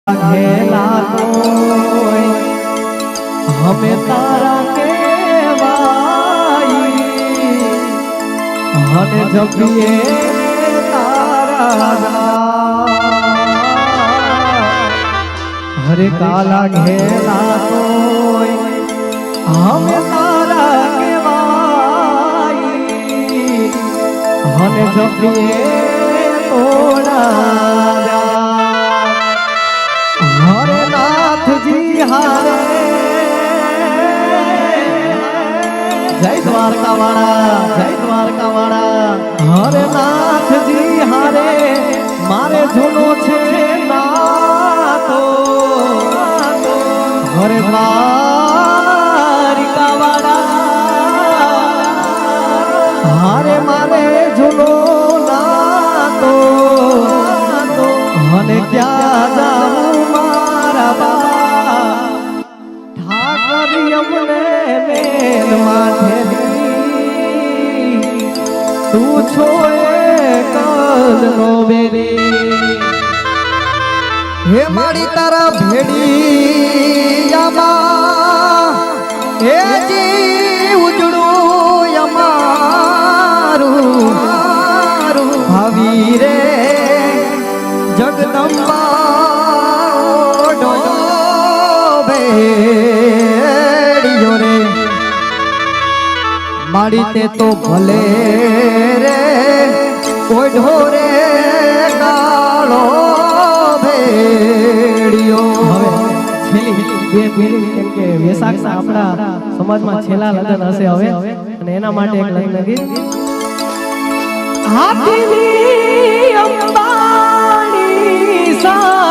घेला कोई हमें तारा के वाई हने जब ये तारा हरे काला घेला कोई हमें तारा के वाई हने जब ये तोड़ा हरे नाथ जी हारे जय द्वारका वाला हरे नाथ जी हारे मारे झूलो छे नातो हरे द्वारका वाला हारे मारे झूलो नातो हने क्या जाऊं ठाकर यमुने मेल माथे तू छोए कल नो बेरी हे मारी तारा भेड़ी यामा हे जी उजड़ू यमारू भावी रे जगदम्बा रे मारी ते तो भले रे कोई ढोरे गालो भेड़ियो छेली केम के વેસાખના આપણા સમાજમાં છેલ્લા લગ્ન હશે હવે અને એના માટે એક લગ્ન ગીત હાથીની અંબાણી સા